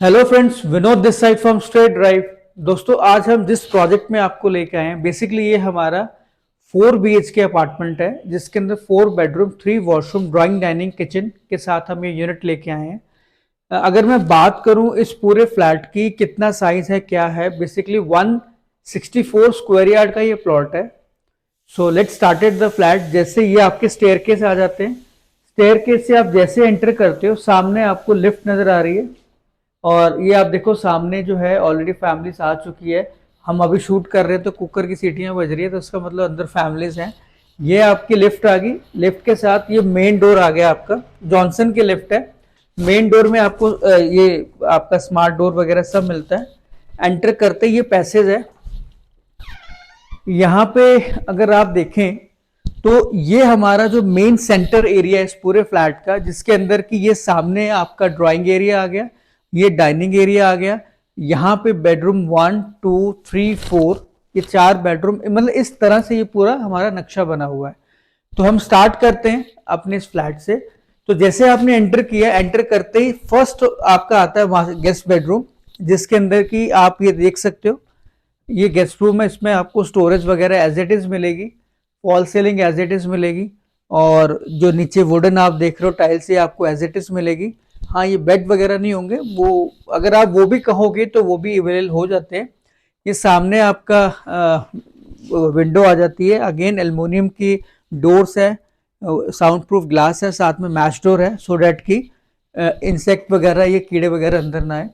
Hello friends, Vinod this side from straight drive. दोस्तों, आज हम जिस प्रोजेक्ट में आपको लेके आए हैं, बेसिकली ये हमारा 4 BHK अपार्टमेंट है जिसके अंदर 4 bedroom 3 washroom drawing dining kitchen के साथ हम ये यूनिट लेके आए हैं। अगर मैं बात करूं इस पूरे फ्लैट की कितना साइज है क्या है, बेसिकली 164 स्क्वायर यार्ड का ये प्लॉट है। So let started the flat. जैसे ये आपके स्टेयरकेस आ जाते हैं, स्टेयरकेस से आप जैसे एंटर करते हो सामने आपको लिफ्ट नजर आ रही है। और ये आप देखो सामने जो है ऑलरेडी फैमिलीज आ चुकी है। हम अभी शूट कर रहे हैं तो कुकर की सीटियां बज रही है, तो उसका मतलब अंदर फैमिलीज हैं। ये आपकी लिफ्ट आ गई। लिफ्ट के साथ ये मेन डोर आ गया आपका। जॉनसन की लिफ्ट है। मेन डोर में आपको ये आपका स्मार्ट डोर वगैरह सब मिलता है। एंटर करते ये पैसेज है। यहाँ पे अगर आप देखें तो ये हमारा जो मेन सेंटर एरिया है इस पूरे फ्लैट का, जिसके अंदर की ये सामने आपका ड्राइंग एरिया आ गया, ये डाइनिंग एरिया आ गया। यहाँ पे बेडरूम 1 2 3 4, ये 4 बेडरूम, मतलब इस तरह से ये पूरा हमारा नक्शा बना हुआ है। तो हम स्टार्ट करते हैं अपने इस फ्लैट से। तो जैसे आपने एंटर किया, एंटर करते ही फर्स्ट आपका आता है वहां गेस्ट बेडरूम, जिसके अंदर की आप ये देख सकते हो ये गेस्ट रूम है। इसमें आपको स्टोरेज वगैरह एज इट इज मिलेगी, fall ceiling as it is मिलेगी, और जो नीचे वुडन आप देख रहे हो टाइल्स ये आपको एज इट इज मिलेगी। हाँ, ये बेड वगैरह नहीं होंगे, वो अगर आप वो भी कहोगे तो वो भी अवेलेबल हो जाते हैं। ये सामने आपका विंडो आ जाती है, अगेन एल्युमिनियम की डोर्स है, साउंड प्रूफ ग्लास है, साथ में मैश डोर है सो डैट की इंसेक्ट वगैरह ये कीड़े वगैरह अंदर ना आए।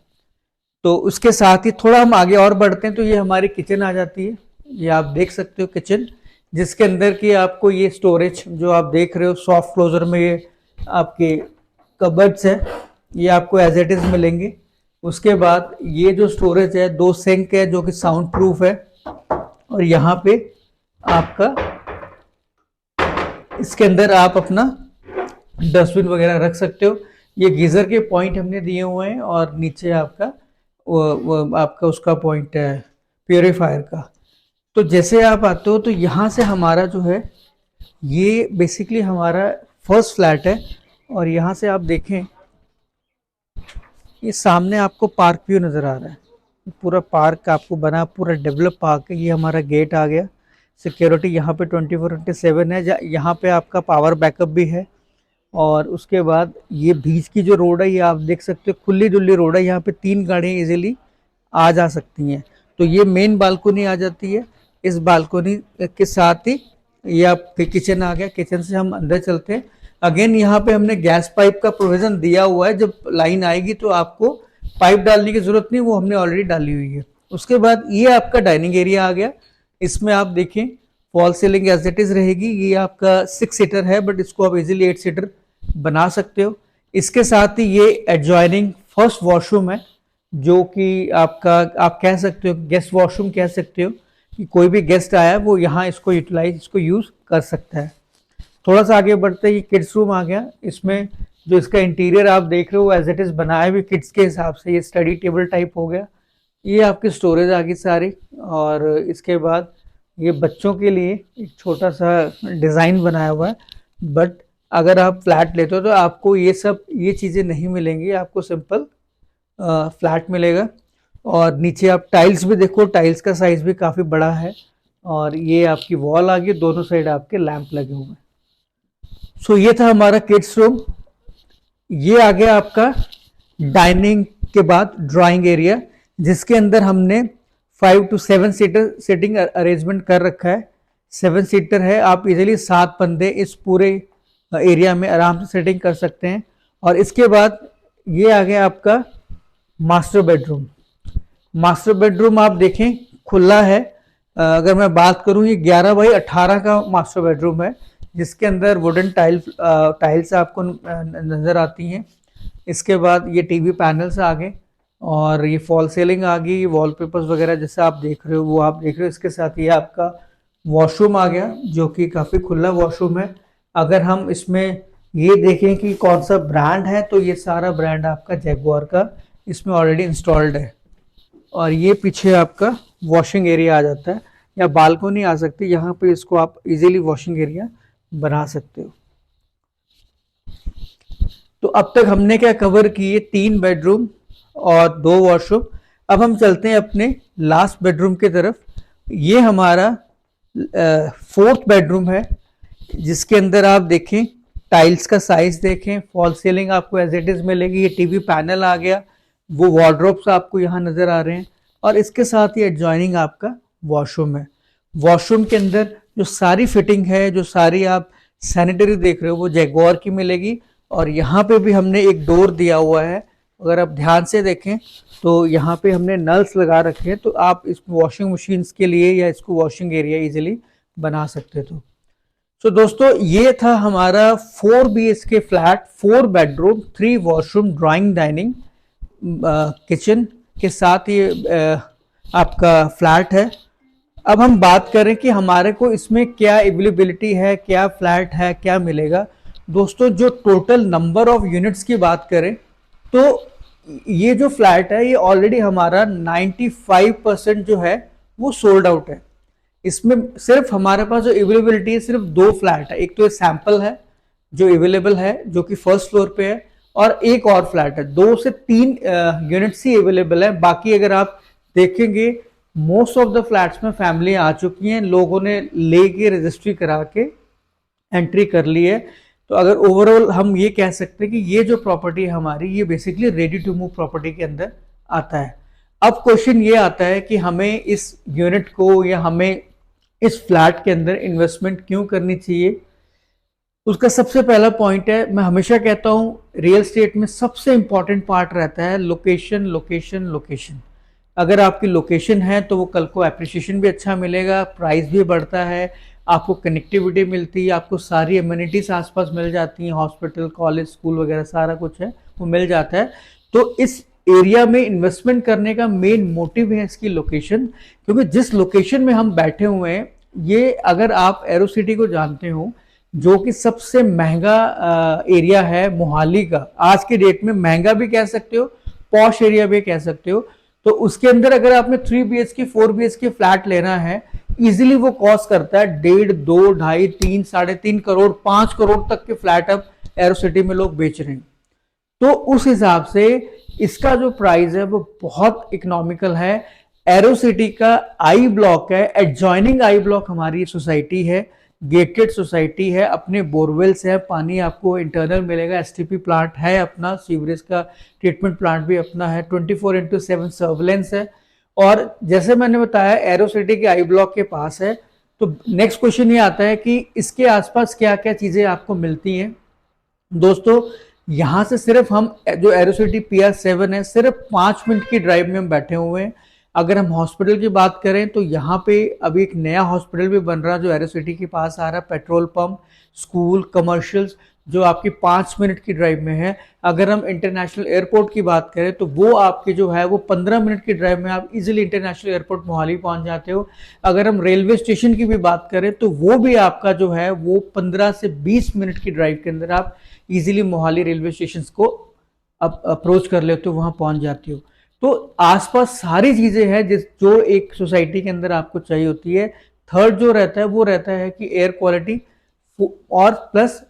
तो उसके साथ ही थोड़ा हम आगे और बढ़ते हैं तो ये हमारी किचन आ जाती है। ये आप देख सकते हो किचन, जिसके अंदर की आपको ये स्टोरेज जो आप देख रहे हो सॉफ्ट क्लोजर में ये आपके कबर्ड्स है, ये आपको एज इट इज मिलेंगे। उसके बाद ये जो स्टोरेज है, 2 सिंक है जो कि साउंड प्रूफ है, और यहाँ पे आपका इसके अंदर आप अपना डस्टबिन वगैरह रख सकते हो। ये गीजर के पॉइंट हमने दिए हुए हैं, और नीचे आपका वो आपका उसका पॉइंट है प्योरीफायर का। तो जैसे आप आते हो तो यहाँ से हमारा जो है ये बेसिकली हमारा फर्स्ट फ्लैट है। और यहाँ से आप देखें, ये सामने आपको पार्क व्यू नज़र आ रहा है। पूरा पार्क आपको बना, पूरा डेवलप पार्क है। ये हमारा गेट आ गया। सिक्योरिटी यहाँ पे 24/7 है। यहाँ पे आपका पावर बैकअप भी है। और उसके बाद ये बीच की जो रोड है ये आप देख सकते हो, खुली डुल्ली रोड है। यहाँ पे 3 गाड़ियाँ इजीली आ जा सकती हैं। तो ये मेन बालकोनी आ जाती है। इस बालकोनी के साथ ही ये आपके किचन आ गया। किचन से हम अंदर चलते हैं। अगेन यहाँ पे हमने गैस पाइप का प्रोविजन दिया हुआ है, जब लाइन आएगी तो आपको पाइप डालने की जरूरत नहीं, वो हमने ऑलरेडी डाली हुई है। उसके बाद ये आपका डाइनिंग एरिया आ गया। इसमें आप देखें fall ceiling as it is रहेगी। ये आपका 6 सीटर है, बट इसको आप इजीली 8 सीटर बना सकते हो। इसके साथ ही ये एडजॉइनिंग फर्स्ट वॉशरूम है, जो कि आपका आप कह सकते हो गेस्ट वॉशरूम कह सकते हो, कि कोई भी गेस्ट आया वो यहाँ इसको यूटिलाइज इसको यूज कर सकता है। थोड़ा सा आगे बढ़ते ही किड्स रूम आ गया। इसमें जो इसका इंटीरियर आप देख रहे हो एज इट इज बनाया भी किड्स के हिसाब से, ये स्टडी टेबल टाइप हो गया। ये आपकी स्टोरेज आ गई सारी। और इसके बाद ये बच्चों के लिए एक छोटा सा डिज़ाइन बनाया हुआ है। बट अगर आप फ्लैट लेते हो तो आपको ये चीज़ें नहीं मिलेंगी, आपको सिंपल फ्लैट मिलेगा। और नीचे आप टाइल्स भी देखो, टाइल्स का साइज भी काफ़ी बड़ा है। और ये आपकी वॉल आ गई, दोनों साइड आपके लैंप लगे हुए हैं। सो ये था हमारा किड्स रूम। ये आ गया आपका डाइनिंग के बाद ड्राइंग एरिया, जिसके अंदर हमने 5 to 7 सीटर सीटिंग अरेंजमेंट कर रखा है। 7 सीटर है, आप इजीली 7 बंदे इस पूरे एरिया में आराम से सेटिंग कर सकते हैं। और इसके बाद ये आ गया आपका मास्टर बेडरूम। मास्टर बेडरूम आप देखें खुला है। अगर मैं बात करूं, ये 11x18 का मास्टर बेडरूम है, जिसके अंदर वुडन टाइल्स आपको नज़र आती हैं। इसके बाद ये टीवी पैनल्स आ गए, और ये फॉल सीलिंग आ गई, वॉलपेपर्स वगैरह जैसे आप देख रहे हो वो आप देख रहे हो। इसके साथ ये आपका वॉशरूम आ गया, जो कि काफ़ी खुला वॉशरूम है। अगर हम इसमें ये देखें कि कौन सा ब्रांड है, तो ये सारा ब्रांड आपका जैगुआर का इसमें ऑलरेडी इंस्टॉल्ड है। और ये पीछे आपका वॉशिंग एरिया आ जाता है, या बालकोनी आ सकती है। यहाँ पे इसको आप इजीली वॉशिंग एरिया बना सकते हो। तो अब तक हमने क्या कवर किए, 3 बेडरूम और 2 वॉशरूम। अब हम चलते हैं अपने लास्ट बेडरूम की तरफ। ये हमारा 4th बेडरूम है, जिसके अंदर आप देखें टाइल्स का साइज देखें, फॉल सीलिंग आपको एज इट इज मिलेगी। ये टीवी पैनल आ गया, वो वार्डरोब्स आपको यहाँ नजर आ रहे हैं, और इसके साथ ही एडजॉइनिंग आपका वॉशरूम है। वॉशरूम के अंदर जो सारी फिटिंग है, जो सारी आप सैनिटरी देख रहे हो, वो जैगुआर की मिलेगी। और यहाँ पे भी हमने एक डोर दिया हुआ है, अगर आप ध्यान से देखें तो यहाँ पे हमने नल्स लगा रखे हैं, तो आप इस वॉशिंग मशीन्स के लिए या इसको वॉशिंग एरिया इजीली बना सकते थे। तो दोस्तों ये था हमारा 4 BHK flat, 4 bedroom, 3 washroom, drawing dining kitchen के साथ ये आपका फ्लैट है। अब हम बात करें कि हमारे को इसमें क्या अवेलेबिलिटी है, क्या फ्लैट है, क्या मिलेगा। दोस्तों जो टोटल नंबर ऑफ यूनिट्स की बात करें तो ये जो फ्लैट है ये ऑलरेडी हमारा 95% जो है वो सोल्ड आउट है। इसमें सिर्फ हमारे पास जो अवेलेबिलिटी है सिर्फ 2 फ्लैट है। एक तो सैंपल है जो अवेलेबल है, जो कि फर्स्ट फ्लोर पे है, और एक और फ्लैट है। 2 से 3 यूनिट्स ही अवेलेबल है। बाकी अगर आप देखेंगे मोस्ट ऑफ द फ्लैट्स में फैमिली आ चुकी हैं, लोगों ने लेके रजिस्ट्री करा के एंट्री कर ली है। तो अगर ओवरऑल हम ये कह सकते हैं कि ये जो प्रॉपर्टी है हमारी, ये basically ready to move property के अंदर आता है। अब क्वेश्चन ये आता है कि हमें इस यूनिट को या हमें इस फ्लैट के अंदर इन्वेस्टमेंट क्यों करनी चाहिए। उसका सबसे पहला पॉइंट है, मैं हमेशा कहता हूं रियल एस्टेट में सबसे इंपॉर्टेंट पार्ट रहता है लोकेशन, लोकेशन, लोकेशन। अगर आपकी लोकेशन है तो वो कल को एप्रिसिएशन भी अच्छा मिलेगा, प्राइस भी बढ़ता है, आपको कनेक्टिविटी मिलती है, आपको सारी एम्यूनिटीज आसपास मिल जाती हैं, हॉस्पिटल, कॉलेज, स्कूल वगैरह सारा कुछ है वो मिल जाता है। तो इस एरिया में इन्वेस्टमेंट करने का मेन मोटिव है इसकी लोकेशन, क्योंकि जिस लोकेशन में हम बैठे हुए हैं, ये अगर आप एरो सिटी को जानते हो, जो कि सबसे महंगा एरिया है मोहाली का, आज के डेट में महंगा भी कह सकते हो, पॉश एरिया भी कह सकते हो। तो उसके अंदर अगर आपने 3 BHK 4 BHK फ्लैट लेना है, इजीली वो कॉस्ट करता है 1.5, 2, 2.5, 3, 3.5 करोड़, 5 करोड़ तक के फ्लैट अब एरो सिटी में लोग बेच रहे हैं। तो उस हिसाब से इसका जो प्राइस है वो बहुत इकोनॉमिकल है। एरो सिटी का आई ब्लॉक है, एडजॉइनिंग आई ब्लॉक हमारी सोसाइटी है, गेटेड सोसाइटी है, अपने बोरवेल्स है, पानी आपको इंटरनल मिलेगा, एसटीपी प्लांट है अपना, सीवरेज का ट्रीटमेंट प्लांट भी अपना है, 24/7 सर्वेलेंस है। और जैसे मैंने बताया एरो सिटी के आई ब्लॉक के पास है। तो नेक्स्ट क्वेश्चन ये आता है कि इसके आसपास क्या क्या चीजें आपको मिलती हैं। दोस्तों यहां से सिर्फ हम जो एरो सिटी PR7 है, सिर्फ 5 मिनट की ड्राइव में हम बैठे हुए हैं। अगर हम हॉस्पिटल की बात करें तो यहाँ पे अभी एक नया हॉस्पिटल भी बन रहा है जो एरो सिटी के पास आ रहा है, पेट्रोल पंप, स्कूल, कमर्शियल्स, जो आपकी 5 मिनट की ड्राइव में है। अगर हम इंटरनेशनल एयरपोर्ट की बात करें तो वो आपके जो है वो 15 मिनट की ड्राइव में आप इजीली इंटरनेशनल एयरपोर्ट मोहाली पहुंच जाते हो। अगर हम रेलवे स्टेशन की भी बात करें तो वो भी आपका जो है वो 15 से 20 मिनट की ड्राइव के अंदर आप इजीली मोहाली रेलवे स्टेशन को अप्रोच कर लेते हो, वहां पहुंच जाते हो। तो आसपास सारी चीजें हैं जो एक सोसाइटी के अंदर आपको चाहिए होती है। थर्ड जो रहता है वो रहता है कि एयर क्वालिटी और प्लस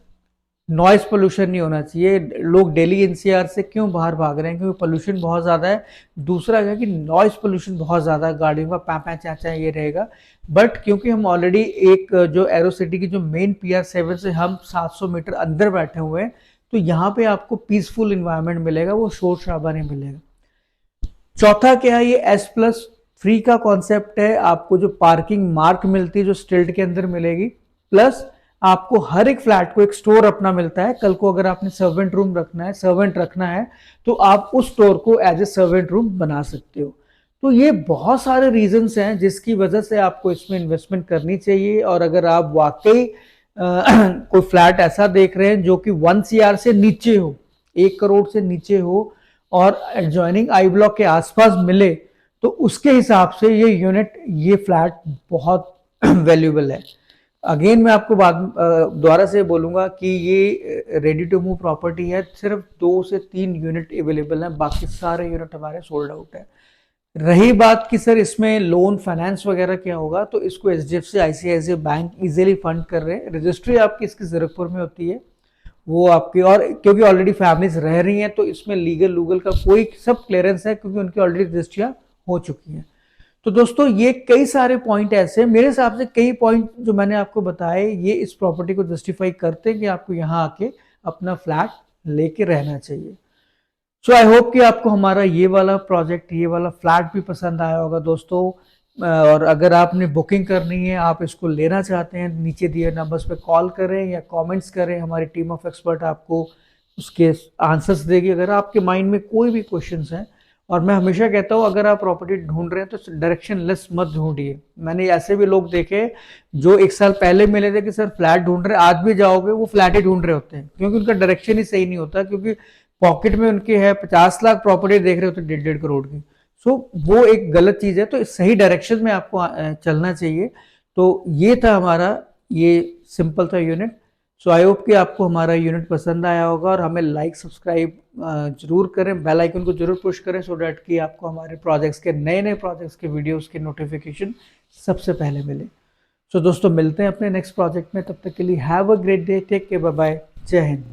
नॉइज पोल्यूशन नहीं होना चाहिए। लोग दिल्ली NCR से क्यों बाहर भाग रहे हैं, क्योंकि पोल्यूशन बहुत ज़्यादा है। दूसरा है कि नॉइज पोल्यूशन बहुत ज़्यादा है, गाड़ियों का पैं चाचा ये रहेगा। बट क्योंकि हम ऑलरेडी एक जो एरो सिटी की जो मेन PR7 से हम 700 मीटर अंदर बैठे हुए हैं, तो यहाँ पे आपको पीसफुल इन्वायरमेंट मिलेगा, वो शोर शराबा नहीं मिलेगा। चौथा क्या है, ये S+ फ्री का कॉन्सेप्ट है। आपको जो पार्किंग मार्क मिलती है जो स्टिल्ट के अंदर मिलेगी, प्लस आपको हर एक फ्लैट को एक स्टोर अपना मिलता है। कल को अगर आपने सर्वेंट रूम रखना है, सर्वेंट रखना है, तो आप उस स्टोर को एज ए सर्वेंट रूम बना सकते हो। तो ये बहुत सारे रीजंस हैं जिसकी वजह से आपको इसमें इन्वेस्टमेंट करनी चाहिए। और अगर आप वाकई कोई फ्लैट ऐसा देख रहे हैं जो कि 1 CR से नीचे हो, 1 करोड़ से नीचे हो, और एडजॉइनिंग आई ब्लॉक के आसपास मिले, तो उसके हिसाब से ये यूनिट, ये फ्लैट बहुत वैल्यूएबल है। अगेन मैं आपको दोबारा से बोलूंगा कि ये रेडी टू मूव प्रॉपर्टी है, सिर्फ 2 से 3 यूनिट अवेलेबल है, बाकी सारे यूनिट हमारे सोल्ड आउट है। रही बात कि सर इसमें लोन फाइनेंस वगैरह क्या होगा, तो इसको HDFC ICICI bank easily fund कर रहे हैं। रजिस्ट्री आपकी इसकी ज़ीरकपुर में होती है, वो आपकी, और क्योंकि ऑलरेडी फैमिलीज रह रही हैं तो इसमें लीगल का कोई सब क्लियरेंस है, क्योंकि उनकी ऑलरेडी रजिस्ट्रियां हो चुकी हैं। तो दोस्तों ये कई सारे पॉइंट ऐसे हैं, मेरे हिसाब से कई पॉइंट जो मैंने आपको बताए ये इस प्रॉपर्टी को जस्टिफाई करते हैं कि आपको यहाँ आके अपना फ्लैट लेके रहना चाहिए। सो आई होप कि आपको हमारा ये वाला प्रोजेक्ट, ये वाला फ्लैट भी पसंद आया होगा दोस्तों। और अगर आपने बुकिंग करनी है, आप इसको लेना चाहते हैं, नीचे दिए नंबर्स पे कॉल करें या कमेंट्स करें, हमारी टीम ऑफ एक्सपर्ट आपको उसके आंसर्स देगी अगर आपके माइंड में कोई भी क्वेश्चंस हैं। और मैं हमेशा कहता हूँ अगर आप प्रॉपर्टी ढूंढ रहे हैं तो डायरेक्शन लेस मत ढूंढिए। मैंने ऐसे भी लोग देखे जो 1 साल पहले मिले थे कि सर फ्लैट ढूंढ रहे, आज भी जाओगे वो फ्लैट ही ढूंढ रहे होते हैं, क्योंकि उनका डायरेक्शन ही सही नहीं होता, क्योंकि पॉकेट में उनके है 50 लाख प्रॉपर्टी देख रहे होते 1.5 करोड़ की। सो वो एक गलत चीज है, तो सही डायरेक्शन में आपको चलना चाहिए। तो ये था हमारा, ये सिंपल था यूनिट। सो आई होप कि आपको हमारा यूनिट पसंद आया होगा, और हमें लाइक सब्सक्राइब जरूर करें, बेल आइकन को जरूर पुश करें, सो डैट कि आपको हमारे प्रोजेक्ट्स के नए प्रोजेक्ट्स के वीडियोस के नोटिफिकेशन सबसे पहले मिले। सो दोस्तों मिलते हैं अपने नेक्स्ट प्रोजेक्ट में, तब तक के लिए have a great day, take care, bye bye, जय हिंद।